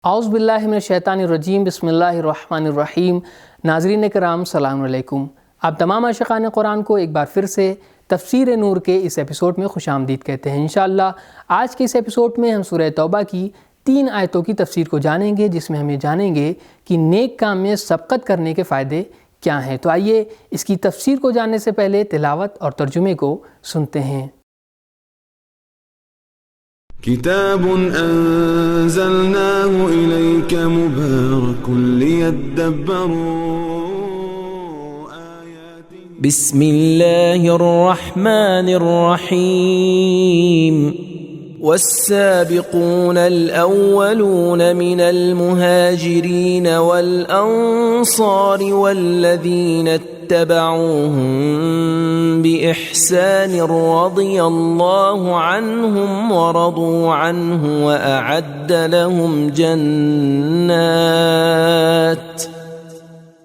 اعوذ باللہ من الشیطان الرجیم، بسم اللہ الرحمن الرحیم۔ ناظرین کرام السلام علیکم۔ آپ تمام عاشقان قرآن کو ایک بار پھر سے تفسیر نور کے اس ایپیسوڈ میں خوش آمدید کہتے ہیں۔ انشاءاللہ آج کے اس ایپیسوڈ میں ہم سورہ توبہ کی 3 آیتوں کی تفسیر کو جانیں گے، جس میں ہم یہ جانیں گے کہ نیک کام میں سبقت کرنے کے فائدے کیا ہیں۔ تو آئیے اس کی تفسیر کو جاننے سے پہلے تلاوت اور ترجمے کو سنتے ہیں۔ کتاب انزلناه الیک مبارک لیدبروا آیاته بسم اللہ الرحمن الرحیم والسابقون الأولون من المهاجرين والأنصار والذين اتبعوهم بإحسان رضي الله عنهم ورضوا عنه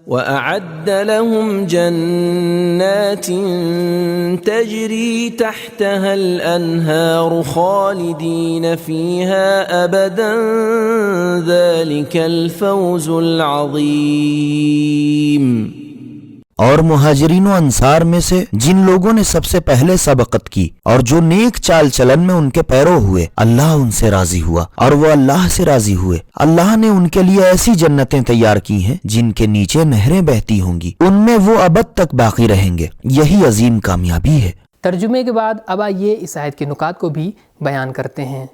وأعد لهم جنات تجري تحتها الأنهار خالدين فيها أبدا ذلك الفوز العظيم۔ اور مہاجرین و انصار میں سے جن لوگوں نے سب سے پہلے سبقت کی اور جو نیک چال چلن میں ان کے پیرو ہوئے، اللہ ان سے راضی ہوا اور وہ اللہ سے راضی ہوئے۔ اللہ نے ان کے لیے ایسی جنتیں تیار کی ہیں جن کے نیچے نہریں بہتی ہوں گی، ان میں وہ ابد تک باقی رہیں گے۔ یہی عظیم کامیابی ہے۔ ترجمے کے بعد اب آئیے اس آیت کے نکات کو بھی بیان کرتے ہیں۔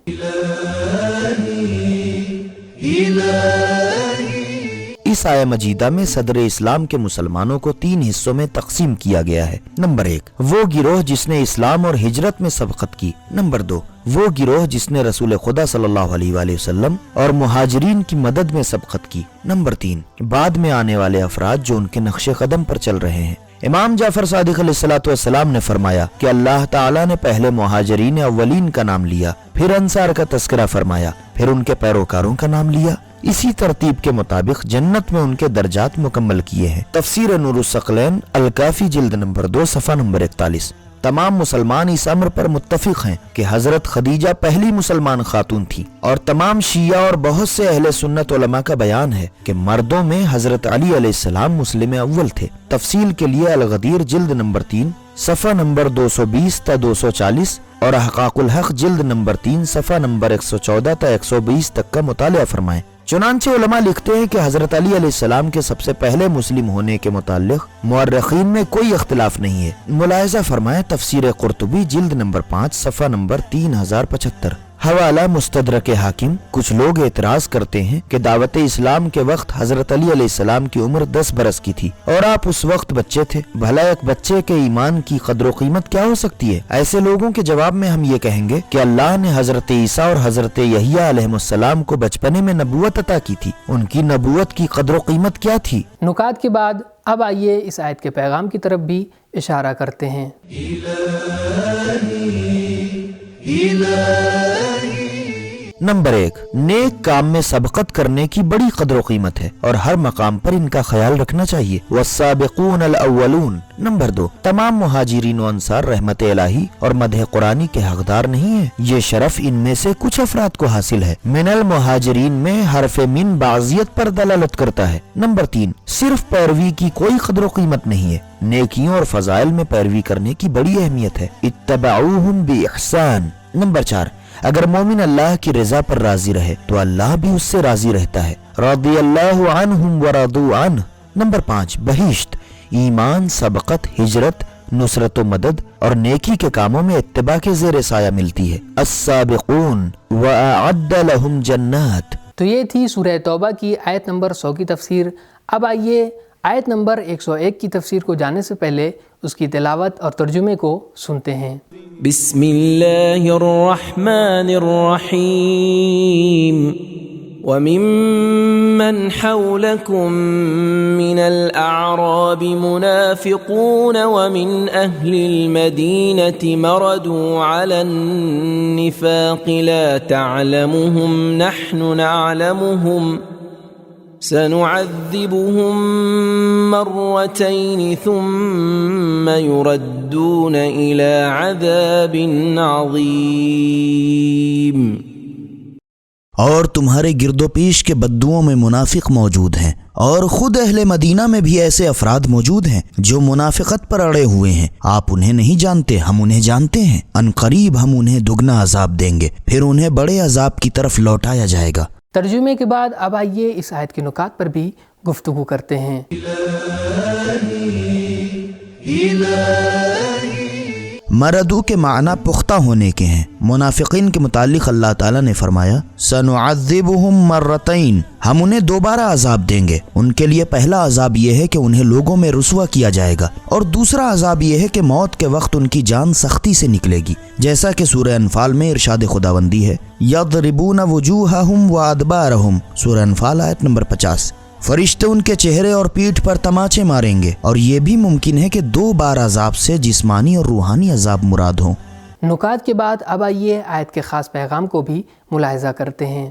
اس آیہ مجیدہ میں صدر اسلام کے مسلمانوں کو 3 حصوں میں تقسیم کیا گیا ہے۔ نمبر 1، وہ گروہ جس نے اسلام اور ہجرت میں سبقت کی۔ نمبر 2، وہ گروہ جس نے رسول خدا صلی اللہ علیہ وآلہ وسلم اور مہاجرین کی مدد میں سبقت کی۔ نمبر 3، بعد میں آنے والے افراد جو ان کے نقش قدم پر چل رہے ہیں۔ امام جعفر صادق علیہ السلام نے فرمایا کہ اللہ تعالیٰ نے پہلے مہاجرین اولین کا نام لیا، پھر انصار کا تذکرہ فرمایا، پھر ان کے پیروکاروں کا نام لیا۔ اسی ترتیب کے مطابق جنت میں ان کے درجات مکمل کیے ہیں۔ تفسیر نور الثقلین الکافی جلد نمبر 2 صفحہ نمبر 41۔ تمام مسلمان اس امر پر متفق ہیں کہ حضرت خدیجہ پہلی مسلمان خاتون تھی، اور تمام شیعہ اور بہت سے اہل سنت علماء کا بیان ہے کہ مردوں میں حضرت علی علیہ السلام مسلم اول تھے۔ تفصیل کے لیے الغدیر جلد نمبر 3 صفحہ نمبر 220 تا 240 اور احقاق الحق جلد نمبر 3 صفحہ نمبر 114 تا 120 تک کا مطالعہ فرمائیں۔ چنانچہ علماء لکھتے ہیں کہ حضرت علی علیہ السلام کے سب سے پہلے مسلم ہونے کے متعلق مورخین میں کوئی اختلاف نہیں ہے۔ ملاحظہ فرمائیں تفسیر قرطبی جلد نمبر 5 صفحہ نمبر 3075۔ حوالہ مستدرک حاکم۔ کچھ لوگ اعتراض کرتے ہیں کہ دعوت اسلام کے وقت حضرت علی علیہ السلام کی عمر 10 برس کی تھی اور آپ اس وقت بچے تھے۔ بھلا ایک بچے کے ایمان کی قدر و قیمت کیا ہو سکتی ہے؟ ایسے لوگوں کے جواب میں ہم یہ کہیں گے کہ اللہ نے حضرت عیسیٰ اور حضرت یحییٰ علیہ السلام کو بچپنے میں نبوت عطا کی تھی۔ ان کی نبوت کی قدر و قیمت کیا تھی؟ نکات کے بعد اب آئیے اس آیت کے پیغام کی طرف بھی اشارہ کرتے ہیں۔ نمبر 1، نیک کام میں سبقت کرنے کی بڑی قدر و قیمت ہے اور ہر مقام پر ان کا خیال رکھنا چاہیے۔ والسابقون الاولون۔ نمبر 2، تمام مہاجرین و انصار رحمت الہی اور مدح قرآنی کے حقدار نہیں ہیں، یہ شرف ان میں سے کچھ افراد کو حاصل ہے۔ من المہاجرین میں حرف من بعضیت پر دلالت کرتا ہے۔ نمبر 3، صرف پیروی کی کوئی قدر و قیمت نہیں ہے، نیکیوں اور فضائل میں پیروی کرنے کی بڑی اہمیت ہے۔ اتبعوہم باحسان۔ نمبر 4، اگر مومن اللہ کی رضا پر راضی رہے تو اللہ بھی اس سے راضی رہتا ہے۔ رضی اللہ عنہم ورضوا عنہ۔ نمبر 5، بہشت، ایمان، سبقت، ہجرت، نصرت و مدد اور نیکی کے کاموں میں اتباع کے زیر سایہ ملتی ہے۔ السابقون وأعد لهم جنات۔ تو یہ تھی سورہ توبہ کی آیت نمبر 100 کی تفسیر۔ اب آئیے آیت نمبر 101 کی تفسیر کو جاننے سے پہلے اس کی تلاوت اور ترجمے کو سنتے ہیں۔ بسم اللہ الرحمن الرحیم وَمِمَّنْ حَوْلَكُمْ مِنَ الْأَعْرَابِ مُنَافِقُونَ وَمِنْ أَهْلِ الْمَدِينَةِ مَرَدُوا عَلَى النِّفَاقِ لَا تَعْلَمُهُمْ نَحْنُ نَعْلَمُهُمْ سنعذبهم مرتين ثم يردون إلى عذاب عظيم اور تمہارے گرد و پیش کے بدوؤں میں منافق موجود ہیں، اور خود اہل مدینہ میں بھی ایسے افراد موجود ہیں جو منافقت پر اڑے ہوئے ہیں۔ آپ انہیں نہیں جانتے، ہم انہیں جانتے ہیں۔ ان قریب ہم انہیں دگنا عذاب دیں گے، پھر انہیں بڑے عذاب کی طرف لوٹایا جائے گا۔ ترجمے کے بعد اب آئیے اس آیت کے نکات پر بھی گفتگو کرتے ہیں۔ مردو کے معنی پختہ ہونے کے ہیں۔ منافقین کے متعلق اللہ تعالیٰ نے فرمایا سنعذبہم مرتین، ہم انہیں دوبارہ عذاب دیں گے۔ ان کے لیے پہلا عذاب یہ ہے کہ انہیں لوگوں میں رسوا کیا جائے گا، اور دوسرا عذاب یہ ہے کہ موت کے وقت ان کی جان سختی سے نکلے گی، جیسا کہ سورہ انفال میں ارشاد خداوندی ہے یضربون وجوہہم وادبارہم، سورہ انفال آیت نمبر 50۔ فرشتے ان کے چہرے اور پیٹھ پر تماچے ماریں گے، اور یہ بھی ممکن ہے کہ 2 بار عذاب سے جسمانی اور روحانی عذاب مراد ہوں۔ نکات کے بعد اب آئیے آیت کے خاص پیغام کو بھی ملاحظہ کرتے ہیں۔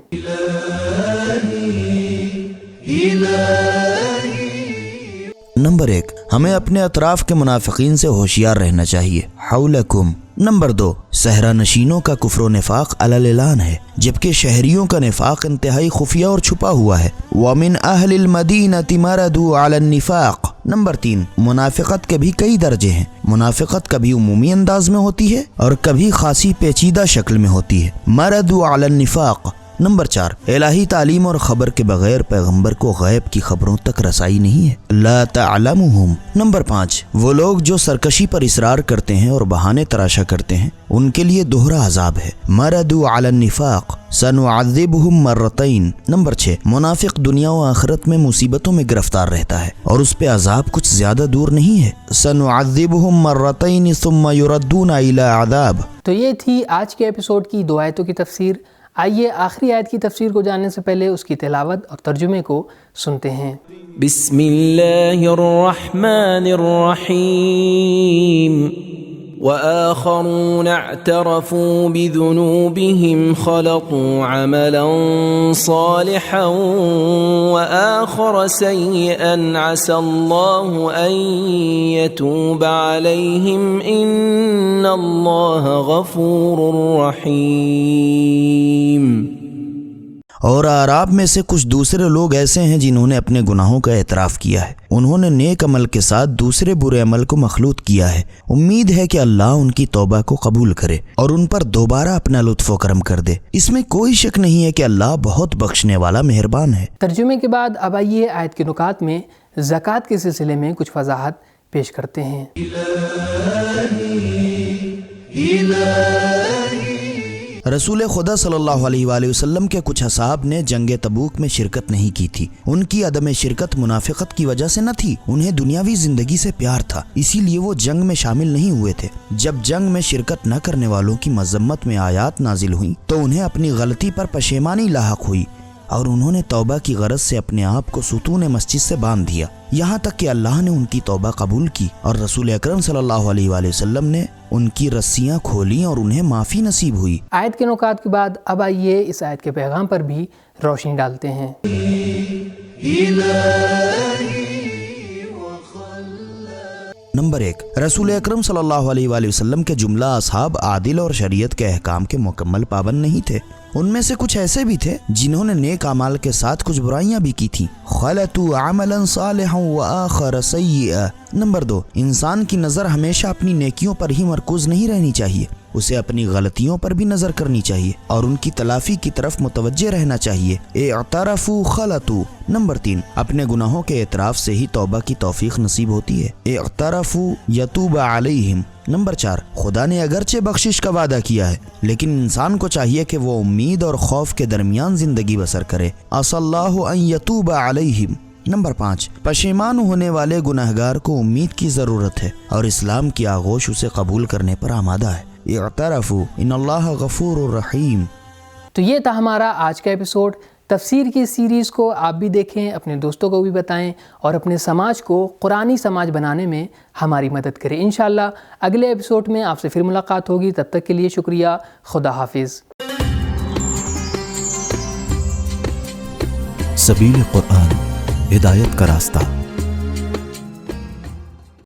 نمبر 1، ہمیں اپنے اطراف کے منافقین سے ہوشیار رہنا چاہیے۔ حولکم۔ نمبر 2، صحرا نشینوں کا کفر و نفاق علی الاعلان ہے، جبکہ شہریوں کا نفاق انتہائی خفیہ اور چھپا ہوا ہے۔ وَمِنْ أَهْلِ الْمَدِينَةِ مَرَدُوا عَلَى النِّفَاقِ۔ نمبر 3، منافقت کے بھی کئی درجے ہیں۔ منافقت کبھی عمومی انداز میں ہوتی ہے اور کبھی خاصی پیچیدہ شکل میں ہوتی ہے۔ مَرَدُوا عَلَى النِّفَاقِ۔ نمبر 4، الہی تعلیم اور خبر کے بغیر پیغمبر کو غیب کی خبروں تک رسائی نہیں ہے۔ لا تعلمهم۔ نمبر 5، وہ لوگ جو سرکشی پر اصرار کرتے ہیں اور بہانے تراشا کرتے ہیں، ان کے لیے دوہرا عذاب ہے۔ مردوا علی النفاق سنعذبهم مرتین۔ نمبر 6، منافق دنیا و آخرت میں مصیبتوں میں گرفتار رہتا ہے اور اس پہ عذاب کچھ زیادہ دور نہیں ہے۔ سنعذبهم مرتین ثم يردون الی عذاب۔ تو یہ تھی آج کے ایپیسوڈ کی 2 آیتوں کی تفسیر۔ آئیے آخری آیت کی تفسیر کو جاننے سے پہلے اس کی تلاوت اور ترجمے کو سنتے ہیں۔ بسم اللہ الرحمن الرحیم۔ وآخرون اعترفوا بذنوبهم خلطوا عملا صالحا وآخر سيئا عسى الله أن يتوب عليهم إن الله غفور رحيم۔ اور اعراب میں سے کچھ دوسرے لوگ ایسے ہیں جنہوں نے اپنے گناہوں کا اعتراف کیا ہے، انہوں نے نیک عمل کے ساتھ دوسرے برے عمل کو مخلوط کیا ہے۔ امید ہے کہ اللہ ان کی توبہ کو قبول کرے اور ان پر دوبارہ اپنا لطف و کرم کر دے۔ اس میں کوئی شک نہیں ہے کہ اللہ بہت بخشنے والا مہربان ہے۔ ترجمے کے بعد اب آئیے آیت کے نکات میں زکوٰۃ کے سلسلے میں کچھ وضاحت پیش کرتے ہیں۔ رسول خدا صلی اللہ علیہ وآلہ وسلم کے کچھ اصحاب نے جنگ تبوک میں شرکت نہیں کی تھی۔ ان کی عدم شرکت منافقت کی وجہ سے نہ تھی، انہیں دنیاوی زندگی سے پیار تھا، اسی لیے وہ جنگ میں شامل نہیں ہوئے تھے۔ جب جنگ میں شرکت نہ کرنے والوں کی مذمت میں آیات نازل ہوئیں تو انہیں اپنی غلطی پر پشیمانی لاحق ہوئی، اور انہوں نے توبہ کی غرض سے اپنے آپ کو ستون مسجد سے باندھ دیا، یہاں تک کہ اللہ نے ان کی توبہ قبول کی اور رسول اکرم صلی اللہ علیہ وآلہ وسلم نے ان کی رسیاں کھولیں اور انہیں معافی نصیب ہوئی۔ آیت کے نکات کے بعد اب آئیے اس آیت کے پیغام پر بھی روشنی ڈالتے ہیں۔ نمبر 1، رسول اکرم صلی اللہ علیہ وآلہ وسلم کے جملہ اصحاب عادل اور شریعت کے احکام کے مکمل پابند نہیں تھے۔ ان میں سے کچھ ایسے بھی تھے جنہوں نے نیک اعمال کے ساتھ کچھ برائیاں بھی کی تھیں۔ خلطوا عملا صالحا وآخر سیئا۔ نمبر 2، انسان کی نظر ہمیشہ اپنی نیکیوں پر ہی مرکوز نہیں رہنی چاہیے، اسے اپنی غلطیوں پر بھی نظر کرنی چاہیے اور ان کی تلافی کی طرف متوجہ رہنا چاہیے۔ اعترفوا خلطوا۔ نمبر 3، اپنے گناہوں کے اعتراف سے ہی توبہ کی توفیق نصیب ہوتی ہے۔ اعترفوا یتوب علیہم۔ نمبر 4، خدا نے اگرچہ بخشش کا وعدہ کیا ہے لیکن انسان کو چاہیے کہ وہ امید اور خوف کے درمیان زندگی بسر کرے۔ عسى اللہ ان یتوب علیہم۔ نمبر 5، پشیمان ہونے والے گناہگار کو امید کی ضرورت ہے اور اسلام کی آغوش اسے قبول کرنے پر آمادہ ہے۔ اعترفوا ان اللہ غفور رحیم۔ تو یہ تھا ہمارا آج کا ایپیسوڈ۔ تفسیر کی سیریز کو آپ بھی دیکھیں، اپنے دوستوں کو بھی بتائیں اور اپنے سماج کو قرآنی سماج بنانے میں ہماری مدد کریں۔ انشاءاللہ اگلے ایپیسوڈ میں آپ سے پھر ملاقات ہوگی، تب تک کے لیے شکریہ۔ خدا حافظ۔ سبیل قرآن، ہدایت کا راستہ۔